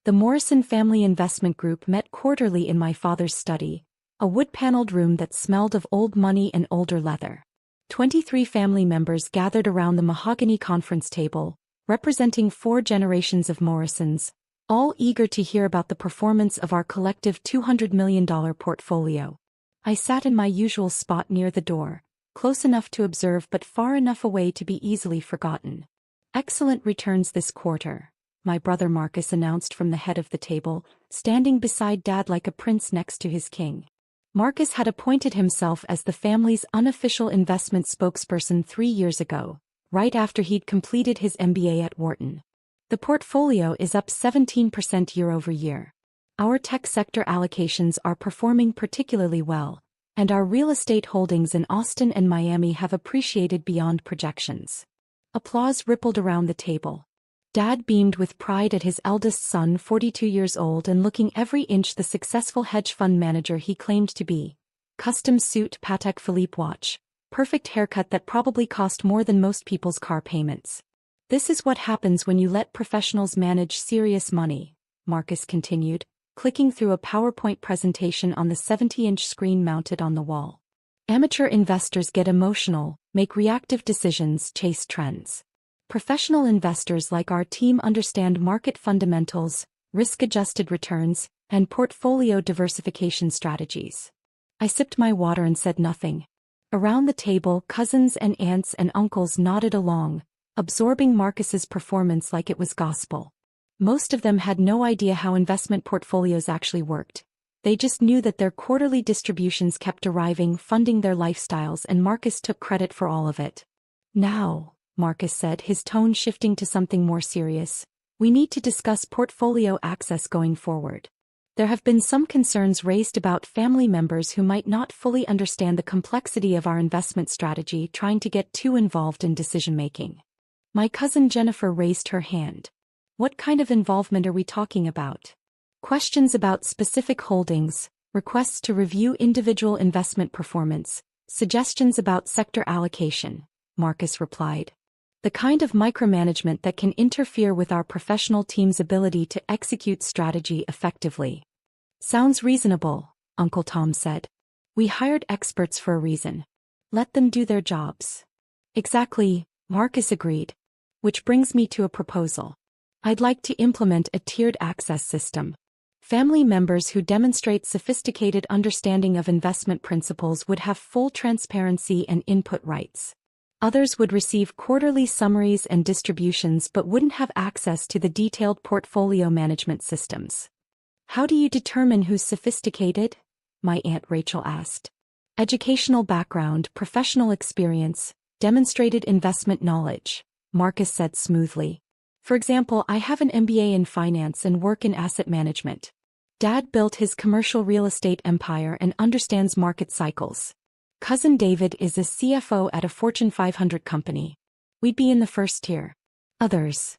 The Morrison Family Investment Group met quarterly in my father's study, a wood-paneled room that smelled of old money and older leather. 23 family members gathered around the mahogany conference table, representing 4 generations of Morrisons, all eager to hear about the performance of our collective $200 million portfolio. I sat in my usual spot near the door, close enough to observe but far enough away to be easily forgotten. Excellent returns this quarter, my brother Marcus announced from the head of the table, standing beside Dad like a prince next to his king. Marcus had appointed himself as the family's unofficial investment spokesperson 3 years ago, right after he'd completed his MBA at Wharton. The portfolio is up 17% year-over-year. Our tech sector allocations are performing particularly well, and our real estate holdings in Austin and Miami have appreciated beyond projections. Applause rippled around the table. Dad beamed with pride at his eldest son, 42 years old and looking every inch the successful hedge fund manager he claimed to be. Custom suit, Patek Philippe watch, perfect haircut that probably cost more than most people's car payments. This is what happens when you let professionals manage serious money, Marcus continued, clicking through a PowerPoint presentation on the 70-inch screen mounted on the wall. Amateur investors get emotional, make reactive decisions, chase trends. Professional investors like our team understand market fundamentals, risk-adjusted returns, and portfolio diversification strategies. I sipped my water and said nothing. Around the table, cousins and aunts and uncles nodded along, absorbing Marcus's performance like it was gospel. Most of them had no idea how investment portfolios actually worked. They just knew that their quarterly distributions kept arriving, funding their lifestyles, and Marcus took credit for all of it. Now, Marcus said, his tone shifting to something more serious, we need to discuss portfolio access going forward. There have been some concerns raised about family members who might not fully understand the complexity of our investment strategy, trying to get too involved in decision-making. My cousin Jennifer raised her hand. What kind of involvement are we talking about? Questions about specific holdings, requests to review individual investment performance, suggestions about sector allocation, Marcus replied. The kind of micromanagement that can interfere with our professional team's ability to execute strategy effectively. Sounds reasonable, Uncle Tom said. We hired experts for a reason. Let them do their jobs. Exactly, Marcus agreed. Which brings me to a proposal. I'd like to implement a tiered access system. Family members who demonstrate sophisticated understanding of investment principles would have full transparency and input rights. Others would receive quarterly summaries and distributions but wouldn't have access to the detailed portfolio management systems. How do you determine who's sophisticated? My Aunt Rachel asked. Educational background, professional experience, demonstrated investment knowledge, Marcus said smoothly. For example, I have an MBA in finance and work in asset management. Dad built his commercial real estate empire and understands market cycles. Cousin David is a CFO at a Fortune 500 company. We'd be in the first tier. Others.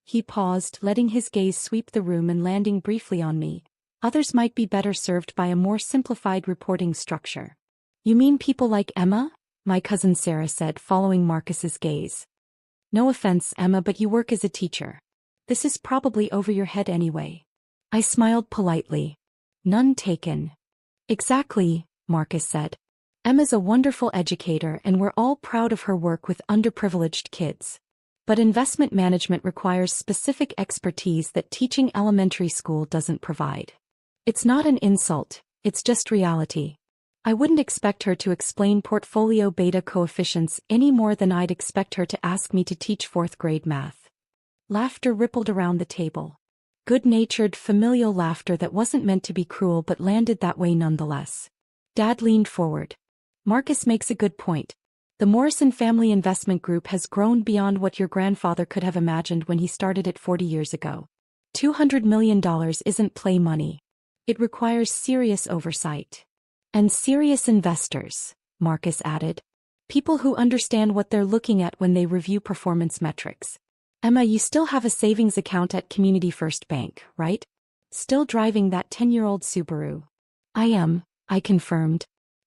He paused, letting his gaze sweep the room and landing briefly on me. Others might be better served by a more simplified reporting structure. You mean people like Emma? My cousin Sarah said, following Marcus's gaze. No offense, Emma, but you work as a teacher. This is probably over your head anyway. I smiled politely. None taken. Exactly, Marcus said. Emma's a wonderful educator and we're all proud of her work with underprivileged kids. But investment management requires specific expertise that teaching elementary school doesn't provide. It's not an insult, it's just reality. I wouldn't expect her to explain portfolio beta coefficients any more than I'd expect her to ask me to teach 4th grade math. Laughter rippled around the table. Good-natured, familial laughter that wasn't meant to be cruel but landed that way nonetheless. Dad leaned forward. Marcus makes a good point. The Morrison Family Investment Group has grown beyond what your grandfather could have imagined when he started it 40 years ago. $200 million isn't play money. It requires serious oversight. And serious investors, Marcus added. People who understand what they're looking at when they review performance metrics. Emma, you still have a savings account at Community First Bank, right? Still driving that 10-year-old Subaru. I am, I confirmed.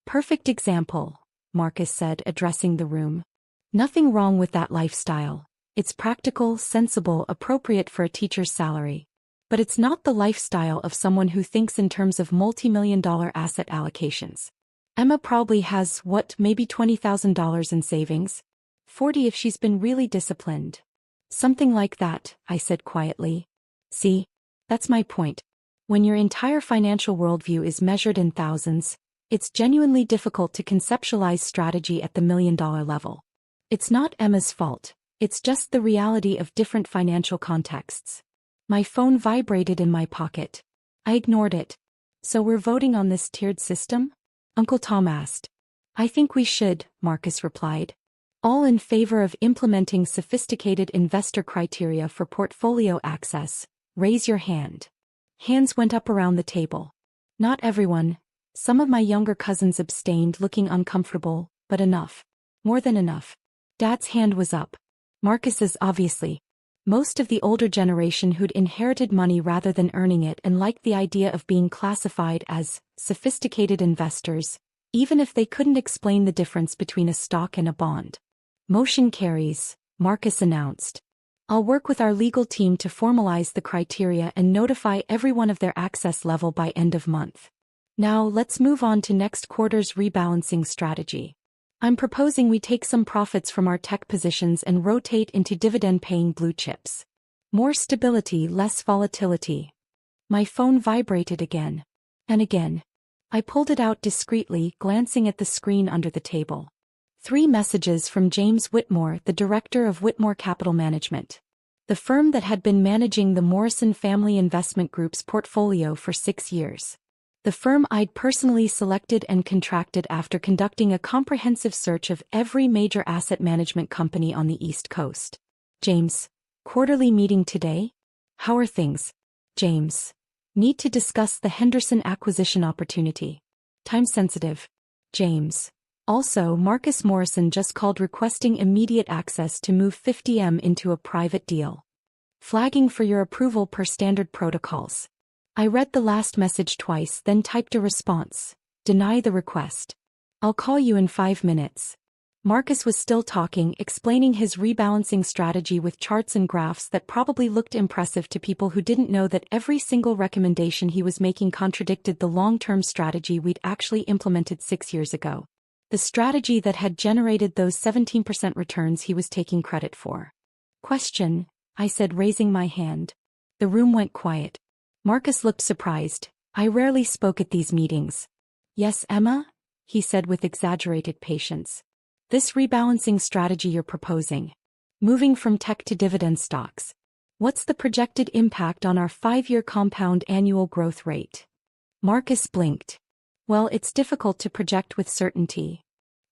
Perfect example, Marcus said, addressing the room. Nothing wrong with that lifestyle. It's practical, sensible, appropriate for a teacher's salary. But it's not the lifestyle of someone who thinks in terms of multi-million-dollar asset allocations. Emma probably has, maybe $20,000 in savings? 40 if she's been really disciplined. Something like that, I said quietly. See? That's my point. When your entire financial worldview is measured in thousands, it's genuinely difficult to conceptualize strategy at the million-dollar level. It's not Emma's fault, it's just the reality of different financial contexts. My phone vibrated in my pocket. I ignored it. So we're voting on this tiered system? Uncle Tom asked. I think we should, Marcus replied. All in favor of implementing sophisticated investor criteria for portfolio access, raise your hand. Hands went up around the table. Not everyone. Some of my younger cousins abstained, looking uncomfortable, but enough. More than enough. Dad's hand was up. Marcus's, obviously. Most of the older generation who'd inherited money rather than earning it and liked the idea of being classified as sophisticated investors, even if they couldn't explain the difference between a stock and a bond. Motion carries, Marcus announced. I'll work with our legal team to formalize the criteria and notify everyone of their access level by end of month. Now let's move on to next quarter's rebalancing strategy. I'm proposing we take some profits from our tech positions and rotate into dividend-paying blue chips. More stability, less volatility. My phone vibrated again. And again. I pulled it out discreetly, glancing at the screen under the table. 3 messages from James Whitmore, the director of Whitmore Capital Management. The firm that had been managing the Morrison Family Investment Group's portfolio for 6 years. The firm I'd personally selected and contracted after conducting a comprehensive search of every major asset management company on the East Coast. James, quarterly meeting today? How are things? James, need to discuss the Henderson acquisition opportunity. Time sensitive. James. Also, Marcus Morrison just called requesting immediate access to move 50M into a private deal. Flagging for your approval per standard protocols. I read the last message twice, then typed a response. Deny the request. I'll call you in 5 minutes. Marcus was still talking, explaining his rebalancing strategy with charts and graphs that probably looked impressive to people who didn't know that every single recommendation he was making contradicted the long-term strategy we'd actually implemented 6 years ago. The strategy that had generated those 17% returns he was taking credit for. Question, I said, raising my hand. The room went quiet. Marcus looked surprised. I rarely spoke at these meetings. Yes, Emma? He said with exaggerated patience. This rebalancing strategy you're proposing. Moving from tech to dividend stocks. What's the projected impact on our 5-year compound annual growth rate? Marcus blinked. Well, it's difficult to project with certainty.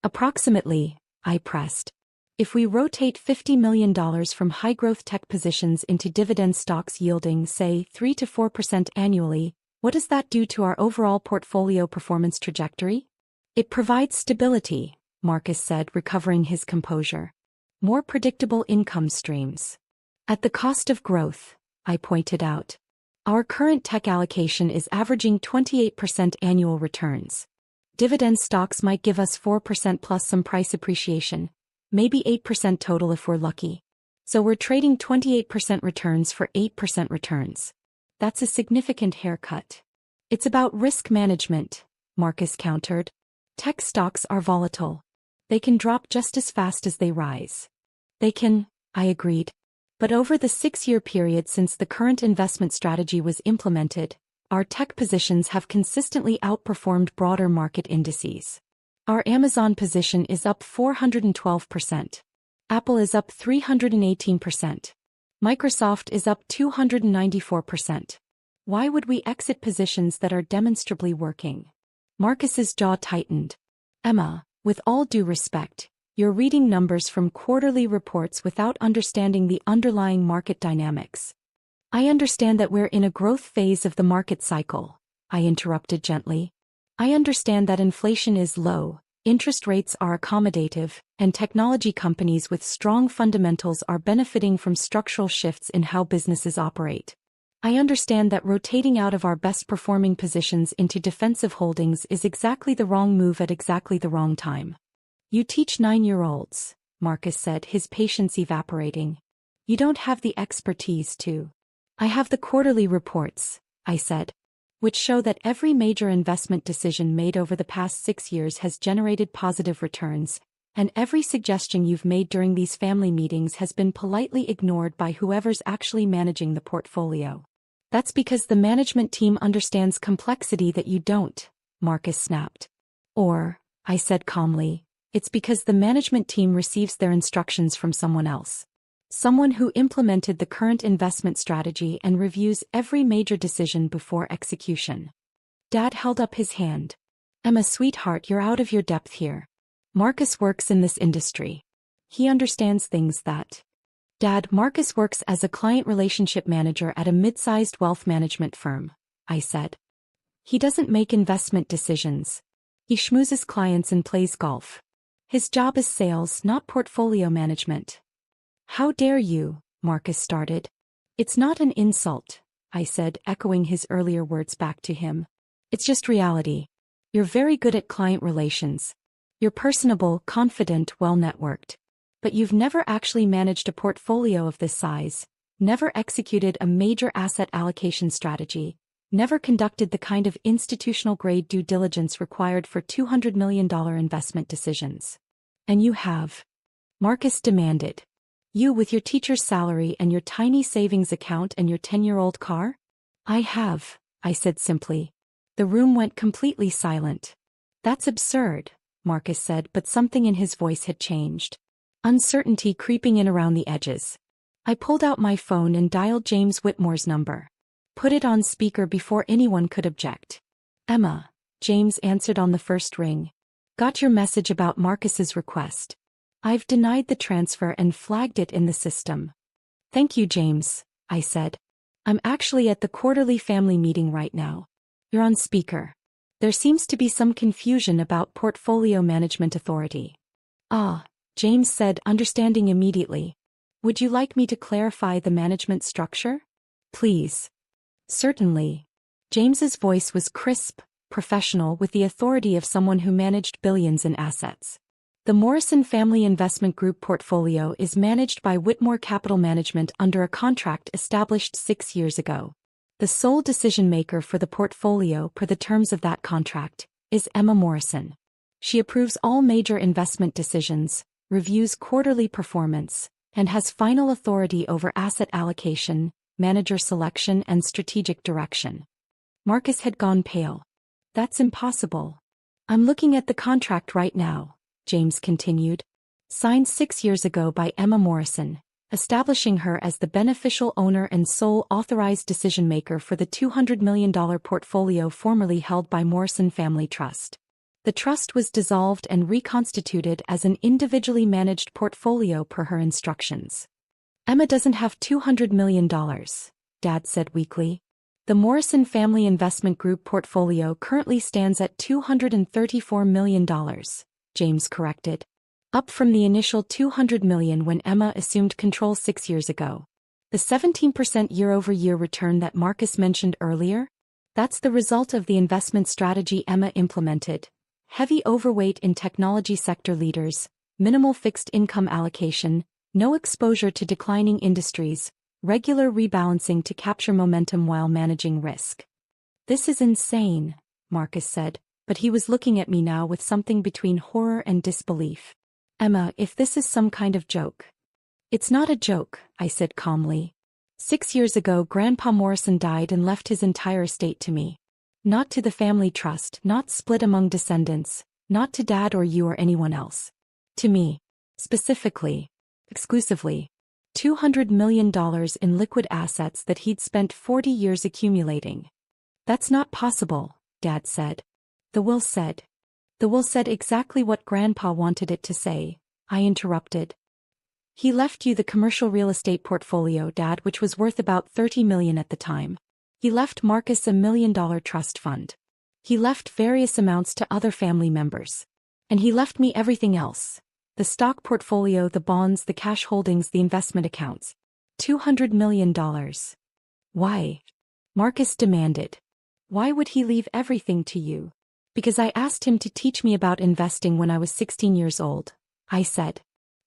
Approximately, I pressed. If we rotate $50 million from high-growth tech positions into dividend stocks yielding, say, 3 to 4% annually, what does that do to our overall portfolio performance trajectory? It provides stability, Marcus said, recovering his composure. More predictable income streams. At the cost of growth, I pointed out. Our current tech allocation is averaging 28% annual returns. Dividend stocks might give us 4% plus some price appreciation. Maybe 8% total if we're lucky. So we're trading 28% returns for 8% returns. That's a significant haircut. It's about risk management, Marcus countered. Tech stocks are volatile. They can drop just as fast as they rise. They can, I agreed. But over the 6-year period since the current investment strategy was implemented, our tech positions have consistently outperformed broader market indices. Our Amazon position is up 412%. Apple is up 318%. Microsoft is up 294%. Why would we exit positions that are demonstrably working? Marcus's jaw tightened. Emma, with all due respect, you're reading numbers from quarterly reports without understanding the underlying market dynamics. I understand that we're in a growth phase of the market cycle, I interrupted gently. I understand that inflation is low, interest rates are accommodative, and technology companies with strong fundamentals are benefiting from structural shifts in how businesses operate. I understand that rotating out of our best-performing positions into defensive holdings is exactly the wrong move at exactly the wrong time. You teach 9-year-olds, Marcus said, his patience evaporating. You don't have the expertise to. I have the quarterly reports, I said, which show that every major investment decision made over the past 6 years has generated positive returns, and every suggestion you've made during these family meetings has been politely ignored by whoever's actually managing the portfolio. That's because the management team understands complexity that you don't, Marcus snapped. Or, I said calmly, it's because the management team receives their instructions from someone else. Someone who implemented the current investment strategy and reviews every major decision before execution. Dad held up his hand. Emma, sweetheart, you're out of your depth here. Marcus works in this industry. He understands things that... Dad, Marcus works as a client relationship manager at a mid-sized wealth management firm, I said. He doesn't make investment decisions. He schmoozes clients and plays golf. His job is sales, not portfolio management. How dare you, Marcus started. It's not an insult, I said, echoing his earlier words back to him. It's just reality. You're very good at client relations. You're personable, confident, well-networked. But you've never actually managed a portfolio of this size, never executed a major asset allocation strategy, never conducted the kind of institutional-grade due diligence required for $200 million investment decisions. And you have. Marcus demanded. You with your teacher's salary and your tiny savings account and your 10-year-old car? I have, I said simply. The room went completely silent. That's absurd, Marcus said, but something in his voice had changed. Uncertainty creeping in around the edges. I pulled out my phone and dialed James Whitmore's number. Put it on speaker before anyone could object. Emma, James answered on the first ring. Got your message about Marcus's request. I've denied the transfer and flagged it in the system. Thank you, James, I said. I'm actually at the quarterly family meeting right now. You're on speaker. There seems to be some confusion about portfolio management authority. Ah, James said, understanding immediately. Would you like me to clarify the management structure? Please. Certainly. James's voice was crisp, professional, with the authority of someone who managed billions in assets. The Morrison Family Investment Group portfolio is managed by Whitmore Capital Management under a contract established 6 years ago. The sole decision-maker for the portfolio per the terms of that contract is Emma Morrison. She approves all major investment decisions, reviews quarterly performance, and has final authority over asset allocation, manager selection, and strategic direction. Marcus had gone pale. That's impossible. I'm looking at the contract right now, James continued. Signed 6 years ago by Emma Morrison, establishing her as the beneficial owner and sole authorized decision-maker for the $200 million portfolio formerly held by Morrison Family Trust. The trust was dissolved and reconstituted as an individually managed portfolio per her instructions. Emma doesn't have $200 million, Dad said weakly. The Morrison Family Investment Group portfolio currently stands at $234 million, James corrected. Up from the initial $200 million when Emma assumed control 6 years ago. The 17% year-over-year return that Marcus mentioned earlier? That's the result of the investment strategy Emma implemented. Heavy overweight in technology sector leaders, minimal fixed income allocation, no exposure to declining industries, regular rebalancing to capture momentum while managing risk. This is insane, Marcus said, but he was looking at me now with something between horror and disbelief. Emma, if this is some kind of joke. It's not a joke, I said calmly. 6 years ago, Grandpa Morrison died and left his entire estate to me. Not to the family trust, not split among descendants, not to Dad or you or anyone else. To me. Specifically. Exclusively. $200 million in liquid assets that he'd spent 40 years accumulating. That's not possible, Dad said. The will said. The will said exactly what Grandpa wanted it to say, I interrupted. He left you the commercial real estate portfolio, Dad, which was worth about $30 million at the time. He left Marcus $1 million trust fund. He left various amounts to other family members. And he left me everything else. The stock portfolio, the bonds, the cash holdings, the investment accounts. $200 million. Why? Marcus demanded. Why would he leave everything to you? Because I asked him to teach me about investing when I was 16 years old, I said.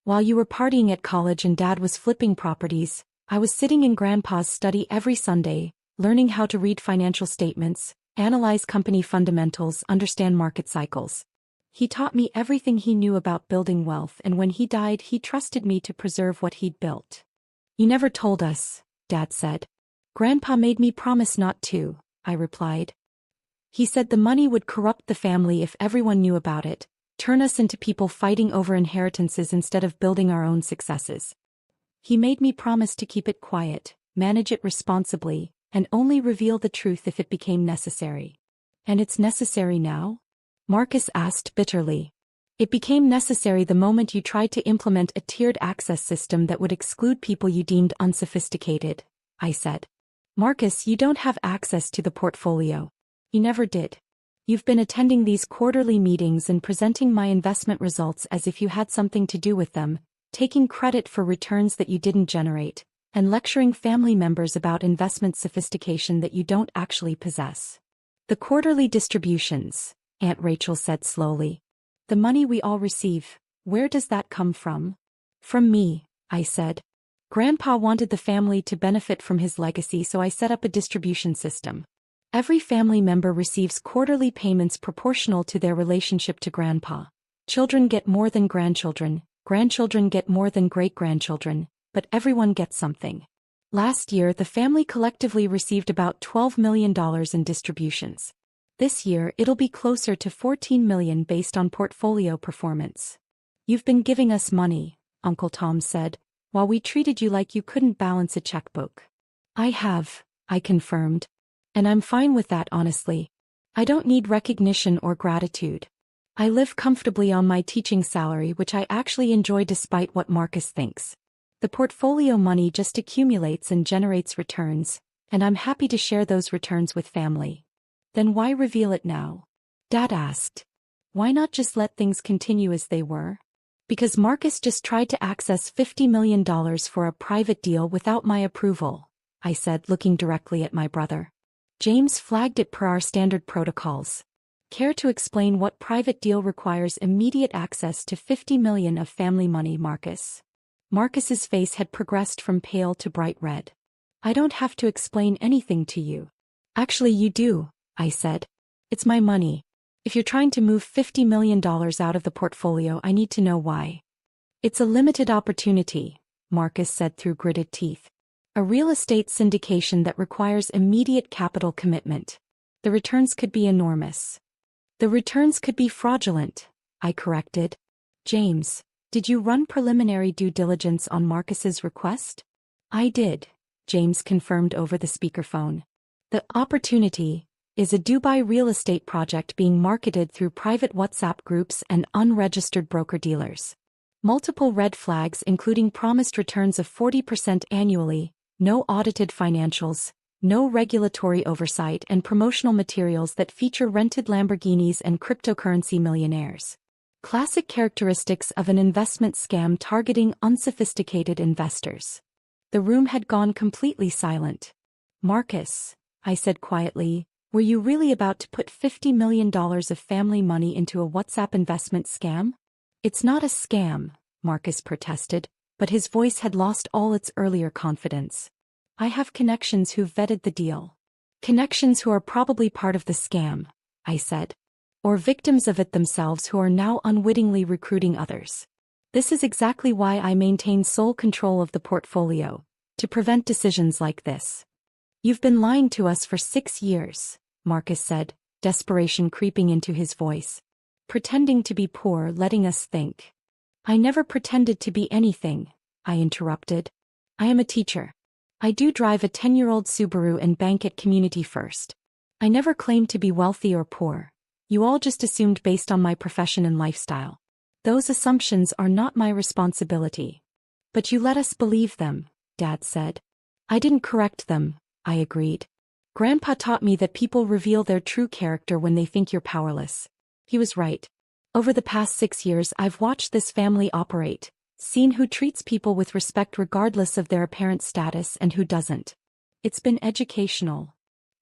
While you were partying at college and Dad was flipping properties, I was sitting in Grandpa's study every Sunday, learning how to read financial statements, analyze company fundamentals, understand market cycles. He taught me everything he knew about building wealth, and when he died, he trusted me to preserve what he'd built. You never told us, Dad said. Grandpa made me promise not to, I replied. He said the money would corrupt the family if everyone knew about it, turn us into people fighting over inheritances instead of building our own successes. He made me promise to keep it quiet, manage it responsibly, and only reveal the truth if it became necessary. And it's necessary now? Marcus asked bitterly. It became necessary the moment you tried to implement a tiered access system that would exclude people you deemed unsophisticated, I said. Marcus, you don't have access to the portfolio. You never did. You've been attending these quarterly meetings and presenting my investment results as if you had something to do with them, taking credit for returns that you didn't generate, and lecturing family members about investment sophistication that you don't actually possess. The quarterly distributions, Aunt Rachel said slowly. The money we all receive, where does that come from? From me, I said. Grandpa wanted the family to benefit from his legacy, so I set up a distribution system. Every family member receives quarterly payments proportional to their relationship to Grandpa. Children get more than grandchildren, grandchildren get more than great-grandchildren, but everyone gets something. Last year, the family collectively received about $12 million in distributions. This year, it'll be closer to $14 million based on portfolio performance. You've been giving us money, Uncle Tom said, while we treated you like you couldn't balance a checkbook. I have, I confirmed. And I'm fine with that, honestly. I don't need recognition or gratitude. I live comfortably on my teaching salary, which I actually enjoy despite what Marcus thinks. The portfolio money just accumulates and generates returns, and I'm happy to share those returns with family. Then why reveal it now? Dad asked. Why not just let things continue as they were? Because Marcus just tried to access $50 million for a private deal without my approval, I said, looking directly at my brother. James flagged it per our standard protocols. Care to explain what private deal requires immediate access to $50 million of family money, Marcus? Marcus's face had progressed from pale to bright red. I don't have to explain anything to you. Actually, you do, I said. It's my money. If you're trying to move $50 million out of the portfolio, I need to know why. It's a limited opportunity, Marcus said through gritted teeth. A real estate syndication that requires immediate capital commitment. The returns could be enormous. The returns could be fraudulent, I corrected. James, did you run preliminary due diligence on Marcus's request? I did, James confirmed over the speakerphone. The opportunity is a Dubai real estate project being marketed through private WhatsApp groups and unregistered broker-dealers. Multiple red flags, including promised returns of 40% annually, no audited financials, no regulatory oversight, and promotional materials that feature rented Lamborghinis and cryptocurrency millionaires. Classic characteristics of an investment scam targeting unsophisticated investors. The room had gone completely silent. Marcus, I said quietly, were you really about to put $50 million of family money into a WhatsApp investment scam? It's not a scam, Marcus protested, but his voice had lost all its earlier confidence. I have connections who've vetted the deal. Connections who are probably part of the scam, I said. Or victims of it themselves who are now unwittingly recruiting others. This is exactly why I maintain sole control of the portfolio, to prevent decisions like this. You've been lying to us for 6 years, Marcus said, desperation creeping into his voice. Pretending to be poor, letting us think. I never pretended to be anything, I interrupted. I am a teacher. I do drive a 10-year-old Subaru and bank at Community First. I never claimed to be wealthy or poor. You all just assumed based on my profession and lifestyle. Those assumptions are not my responsibility. But you let us believe them, Dad said. I didn't correct them, I agreed. Grandpa taught me that people reveal their true character when they think you're powerless. He was right. Over the past 6 years, I've watched this family operate, seen who treats people with respect regardless of their apparent status and who doesn't. It's been educational.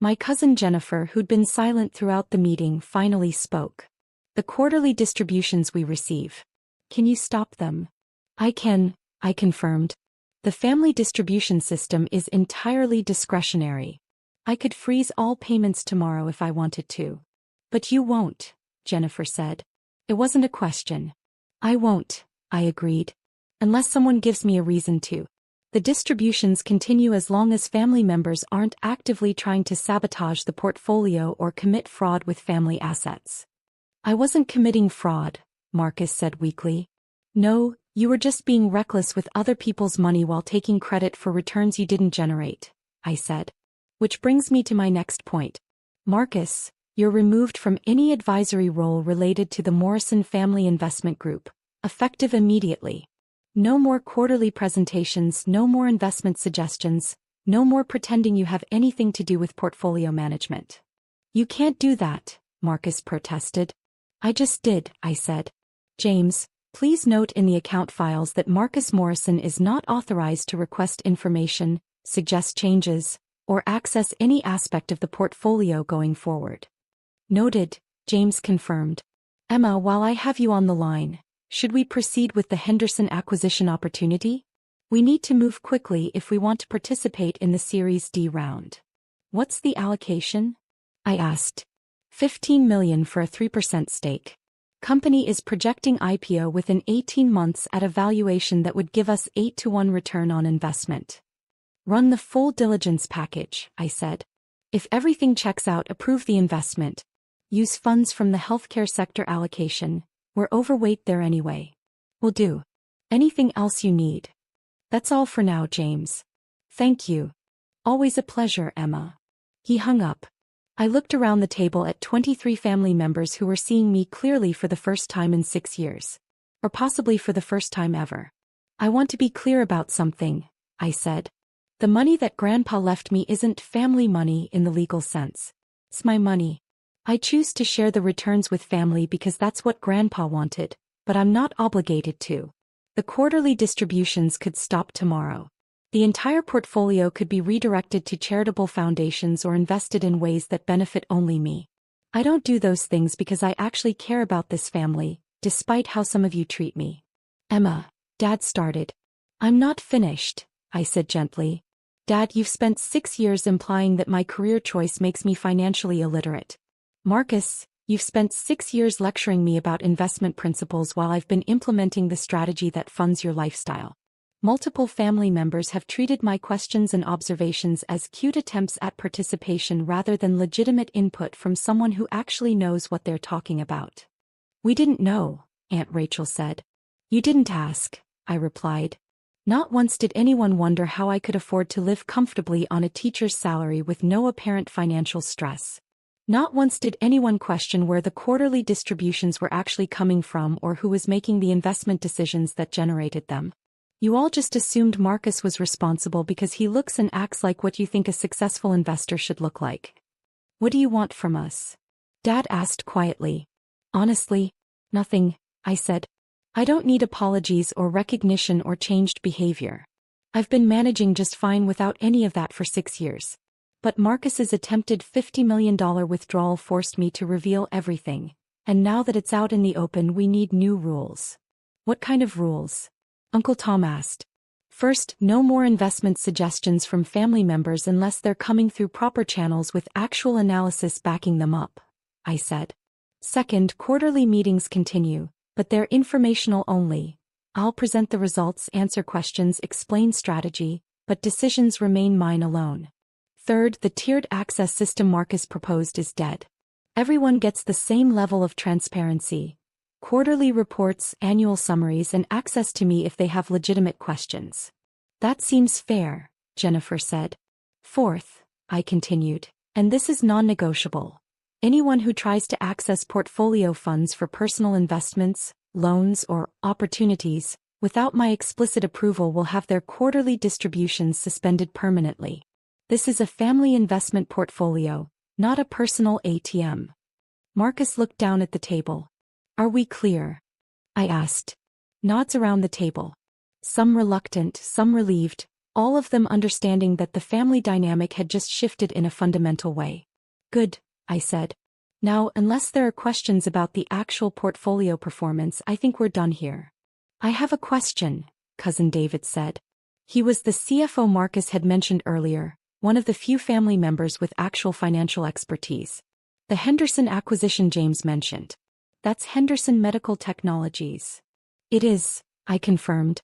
My cousin Jennifer, who'd been silent throughout the meeting, finally spoke. The quarterly distributions we receive. Can you stop them? I can, I confirmed. The family distribution system is entirely discretionary. I could freeze all payments tomorrow if I wanted to. But you won't, Jennifer said. It wasn't a question. I won't, I agreed. Unless someone gives me a reason to. The distributions continue as long as family members aren't actively trying to sabotage the portfolio or commit fraud with family assets. I wasn't committing fraud, Marcus said weakly. No, you were just being reckless with other people's money while taking credit for returns you didn't generate, I said. Which brings me to my next point. Marcus, you're removed from any advisory role related to the Morrison Family Investment Group, effective immediately. No more quarterly presentations, no more investment suggestions, no more pretending you have anything to do with portfolio management. You can't do that, Marcus protested. I just did, I said. James, please note in the account files that Marcus Morrison is not authorized to request information, suggest changes, or access any aspect of the portfolio going forward. Noted, James confirmed. Emma, while I have you on the line, should we proceed with the Henderson acquisition opportunity? We need to move quickly if we want to participate in the Series D round. What's the allocation? I asked. $15 million for a 3% stake. Company is projecting IPO within 18 months at a valuation that would give us 8-to-1 return on investment. Run the full diligence package, I said. If everything checks out, approve the investment. Use funds from the healthcare sector allocation. We're overweight there anyway. Will do. Anything else you need? That's all for now, James. Thank you. Always a pleasure, Emma. He hung up. I looked around the table at 23 family members who were seeing me clearly for the first time in 6 years. Or possibly for the first time ever. I want to be clear about something, I said. The money that Grandpa left me isn't family money in the legal sense. It's my money. I choose to share the returns with family because that's what Grandpa wanted, but I'm not obligated to. The quarterly distributions could stop tomorrow. The entire portfolio could be redirected to charitable foundations or invested in ways that benefit only me. I don't do those things because I actually care about this family, despite how some of you treat me. Emma, Dad started. I'm not finished, I said gently. Dad, you've spent 6 years implying that my career choice makes me financially illiterate. Marcus, you've spent 6 years lecturing me about investment principles while I've been implementing the strategy that funds your lifestyle. Multiple family members have treated my questions and observations as cute attempts at participation rather than legitimate input from someone who actually knows what they're talking about. We didn't know, Aunt Rachel said. You didn't ask, I replied. Not once did anyone wonder how I could afford to live comfortably on a teacher's salary with no apparent financial stress. Not once did anyone question where the quarterly distributions were actually coming from or who was making the investment decisions that generated them. You all just assumed Marcus was responsible because he looks and acts like what you think a successful investor should look like. What do you want from us? Dad asked quietly. Honestly, nothing, I said. I don't need apologies or recognition or changed behavior. I've been managing just fine without any of that for 6 years. But Marcus's attempted $50 million withdrawal forced me to reveal everything, and now that it's out in the open we need new rules. What kind of rules? Uncle Tom asked. First, no more investment suggestions from family members unless they're coming through proper channels with actual analysis backing them up, I said. Second, quarterly meetings continue, but they're informational only. I'll present the results, answer questions, explain strategy, but decisions remain mine alone. Third, the tiered access system Marcus proposed is dead. Everyone gets the same level of transparency. Quarterly reports, annual summaries, and access to me if they have legitimate questions. That seems fair, Jennifer said. Fourth, I continued, and this is non-negotiable. Anyone who tries to access portfolio funds for personal investments, loans, or opportunities, without my explicit approval will have their quarterly distributions suspended permanently. This is a family investment portfolio, not a personal ATM. Marcus looked down at the table. Are we clear? I asked. Nods around the table. Some reluctant, some relieved, all of them understanding that the family dynamic had just shifted in a fundamental way. Good, I said. Now, unless there are questions about the actual portfolio performance, I think we're done here. I have a question, Cousin David said. He was the CFO Marcus had mentioned earlier, one of the few family members with actual financial expertise. The Henderson acquisition James mentioned. That's Henderson Medical Technologies. It is, I confirmed.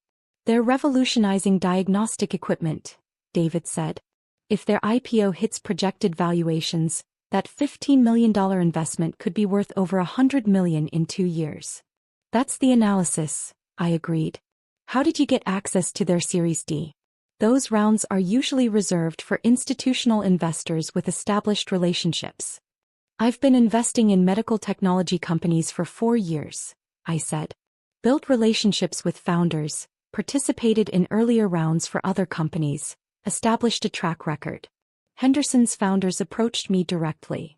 They're revolutionizing diagnostic equipment, David said. If their IPO hits projected valuations, that $15 million investment could be worth over $100 million in 2 years. That's the analysis, I agreed. How did you get access to their Series D? Those rounds are usually reserved for institutional investors with established relationships. I've been investing in medical technology companies for 4 years, I said. Built relationships with founders, participated in earlier rounds for other companies, established a track record. Henderson's founders approached me directly.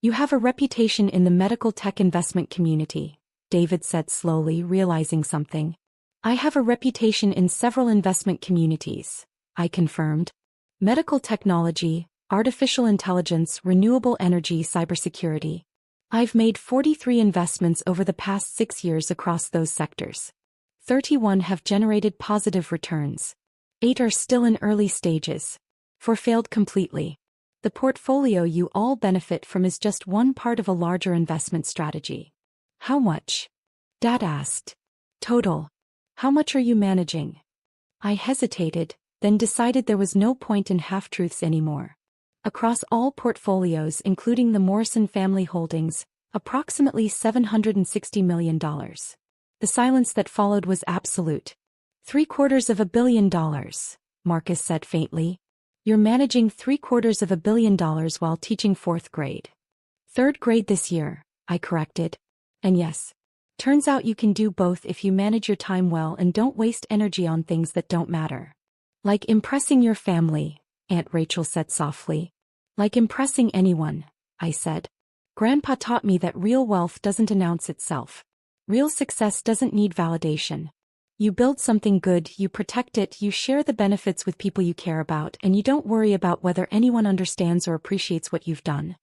You have a reputation in the medical tech investment community, David said slowly, realizing something. I have a reputation in several investment communities, I confirmed. Medical technology, artificial intelligence, renewable energy, cybersecurity. I've made 43 investments over the past 6 years across those sectors. 31 have generated positive returns. 8 are still in early stages. 4 failed completely. The portfolio you all benefit from is just one part of a larger investment strategy. How much? Dad asked. Total. How much are you managing? I hesitated, then decided there was no point in half-truths anymore. Across all portfolios including the Morrison family holdings, approximately $760 million. The silence that followed was absolute. $750 million, Marcus said faintly. You're managing $750 million while teaching 4th grade. 3rd grade this year, I corrected. And yes. Turns out you can do both if you manage your time well and don't waste energy on things that don't matter. Like impressing your family, Aunt Rachel said softly. Like impressing anyone, I said. Grandpa taught me that real wealth doesn't announce itself. Real success doesn't need validation. You build something good, you protect it, you share the benefits with people you care about, and you don't worry about whether anyone understands or appreciates what you've done.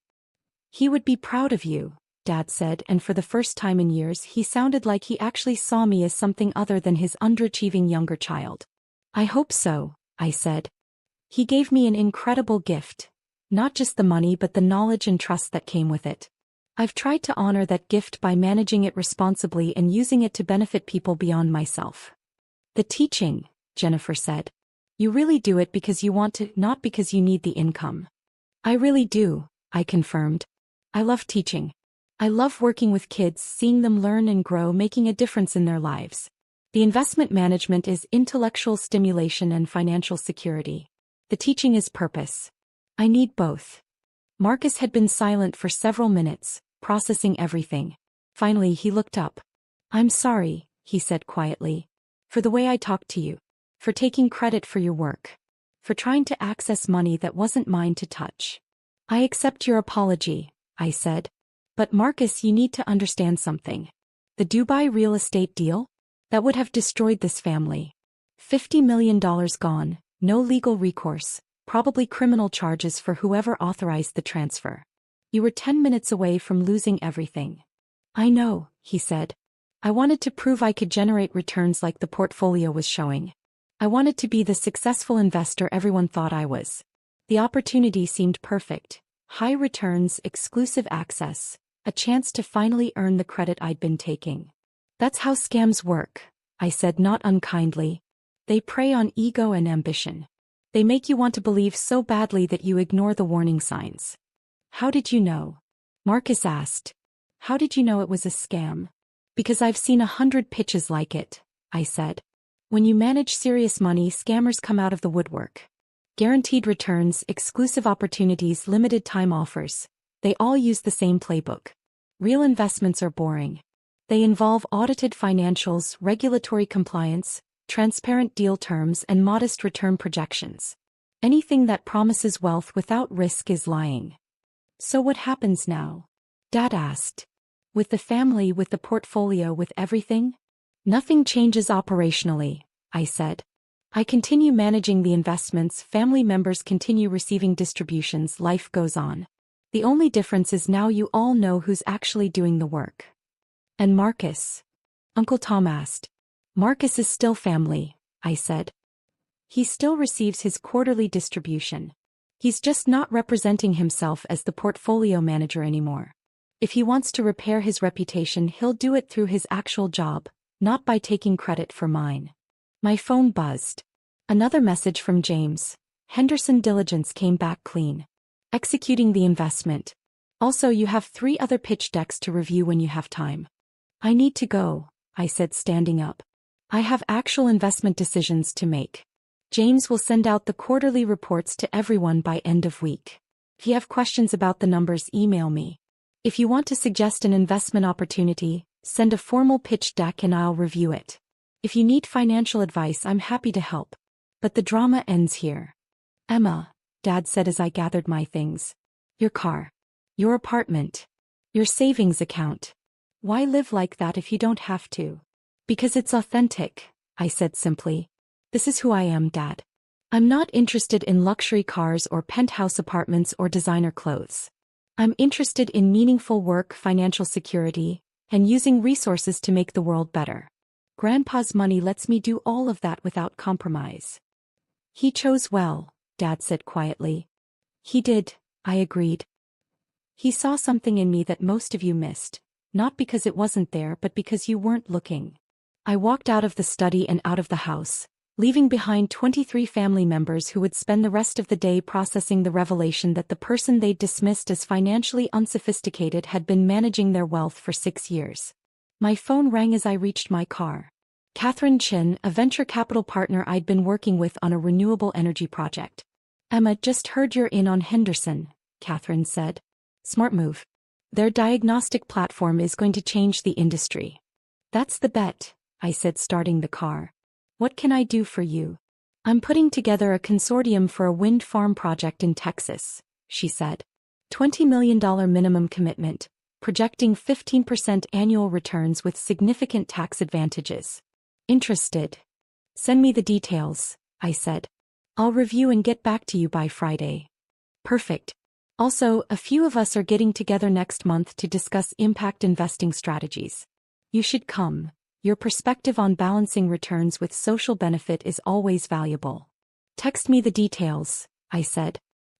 He would be proud of you, Dad said, and for the first time in years he sounded like he actually saw me as something other than his underachieving younger child. I hope so, I said. He gave me an incredible gift. Not just the money but the knowledge and trust that came with it. I've tried to honor that gift by managing it responsibly and using it to benefit people beyond myself. The teaching, Jennifer said. You really do it because you want to, not because you need the income. I really do, I confirmed. I love teaching. I love working with kids, seeing them learn and grow, making a difference in their lives. The investment management is intellectual stimulation and financial security. The teaching is purpose. I need both. Marcus had been silent for several minutes, processing everything. Finally he looked up. I'm sorry, he said quietly. For the way I talked to you. For taking credit for your work. For trying to access money that wasn't mine to touch. I accept your apology, I said. But Marcus, you need to understand something. The Dubai real estate deal? That would have destroyed this family. $50 million gone, no legal recourse, probably criminal charges for whoever authorized the transfer. You were 10 minutes away from losing everything. I know, he said. I wanted to prove I could generate returns like the portfolio was showing. I wanted to be the successful investor everyone thought I was. The opportunity seemed perfect. High returns, exclusive access. A chance to finally earn the credit I'd been taking. That's how scams work, I said not unkindly. They prey on ego and ambition. They make you want to believe so badly that you ignore the warning signs. How did you know? Marcus asked. How did you know it was a scam? Because I've seen 100 pitches like it, I said. When you manage serious money, scammers come out of the woodwork. Guaranteed returns, exclusive opportunities, limited time offers. They all use the same playbook. Real investments are boring. They involve audited financials, regulatory compliance, transparent deal terms, and modest return projections. Anything that promises wealth without risk is lying. So what happens now? Dad asked. With the family, with the portfolio, with everything? Nothing changes operationally, I said. I continue managing the investments, family members continue receiving distributions, life goes on. The only difference is now you all know who's actually doing the work. And Marcus? Uncle Tom asked. Marcus is still family, I said. He still receives his quarterly distribution. He's just not representing himself as the portfolio manager anymore. If he wants to repair his reputation, he'll do it through his actual job, not by taking credit for mine. My phone buzzed. Another message from James. Henderson diligence came back clean. Executing the investment. Also, you have 3 other pitch decks to review when you have time. I need to go, I said, standing up. I have actual investment decisions to make. James will send out the quarterly reports to everyone by end of week. If you have questions about the numbers, email me. If you want to suggest an investment opportunity, send a formal pitch deck and I'll review it. If you need financial advice, I'm happy to help. But the drama ends here. Emma, Dad said as I gathered my things. Your car. Your apartment. Your savings account. Why live like that if you don't have to? Because it's authentic, I said simply. This is who I am, Dad. I'm not interested in luxury cars or penthouse apartments or designer clothes. I'm interested in meaningful work, financial security, and using resources to make the world better. Grandpa's money lets me do all of that without compromise. He chose well, Dad said quietly. He did, I agreed. He saw something in me that most of you missed, not because it wasn't there but because you weren't looking. I walked out of the study and out of the house, leaving behind 23 family members who would spend the rest of the day processing the revelation that the person they'd dismissed as financially unsophisticated had been managing their wealth for 6 years. My phone rang as I reached my car. Catherine Chin, a venture capital partner I'd been working with on a renewable energy project. Emma, just heard you're in on Henderson, Catherine said. Smart move. Their diagnostic platform is going to change the industry. That's the bet, I said, starting the car. What can I do for you? I'm putting together a consortium for a wind farm project in Texas, she said. $20 million minimum commitment, projecting 15% annual returns with significant tax advantages. Interested? Send me the details, I said. I'll review and get back to you by Friday. Perfect. Also, a few of us are getting together next month to discuss impact investing strategies. You should come. Your perspective on balancing returns with social benefit is always valuable. Text me the details, I said.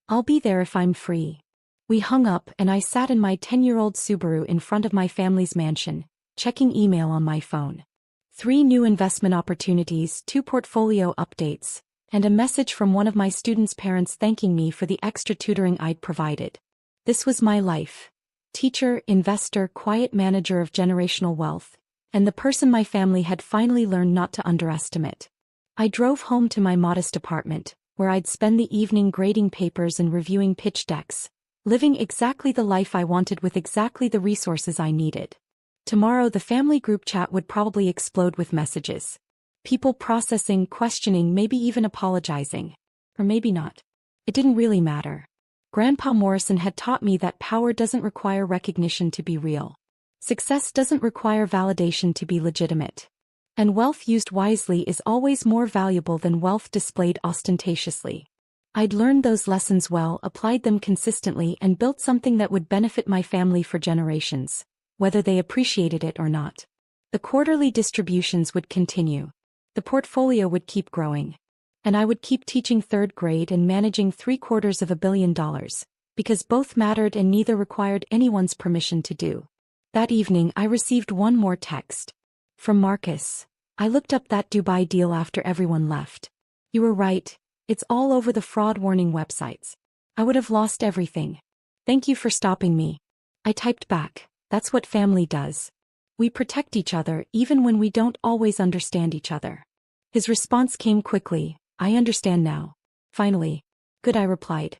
I'll be there if I'm free. We hung up and I sat in my 10-year-old Subaru in front of my family's mansion, checking email on my phone. 3 new investment opportunities, 2 portfolio updates, and a message from one of my students' parents thanking me for the extra tutoring I'd provided. This was my life. Teacher, investor, quiet manager of generational wealth, and the person my family had finally learned not to underestimate. I drove home to my modest apartment, where I'd spend the evening grading papers and reviewing pitch decks, living exactly the life I wanted with exactly the resources I needed. Tomorrow the family group chat would probably explode with messages. People processing, questioning, maybe even apologizing. Or maybe not. It didn't really matter. Grandpa Morrison had taught me that power doesn't require recognition to be real. Success doesn't require validation to be legitimate. And wealth used wisely is always more valuable than wealth displayed ostentatiously. I'd learned those lessons well, applied them consistently, and built something that would benefit my family for generations, whether they appreciated it or not. The quarterly distributions would continue. The portfolio would keep growing. And I would keep teaching 3rd grade and managing $750 million, because both mattered and neither required anyone's permission to do. That evening I received one more text. From Marcus. I looked up that Dubai deal after everyone left. You were right, it's all over the fraud warning websites. I would have lost everything. Thank you for stopping me. I typed back, that's what family does. We protect each other even when we don't always understand each other. His response came quickly, I understand now. Finally. Good, I replied.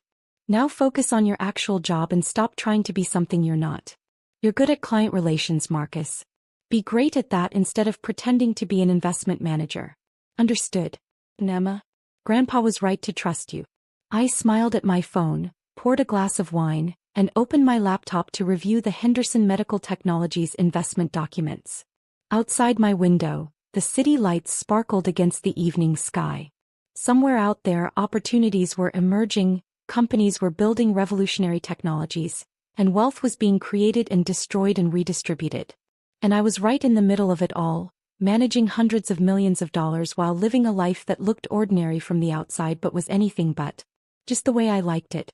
Now focus on your actual job and stop trying to be something you're not. You're good at client relations, Marcus. Be great at that instead of pretending to be an investment manager. Understood. Emma? Grandpa was right to trust you. I smiled at my phone, poured a glass of wine, and opened my laptop to review the Henderson Medical Technologies investment documents. Outside my window, the city lights sparkled against the evening sky. Somewhere out there, opportunities were emerging, companies were building revolutionary technologies, and wealth was being created and destroyed and redistributed. And I was right in the middle of it all, managing hundreds of millions of dollars while living a life that looked ordinary from the outside but was anything but just the way I liked it.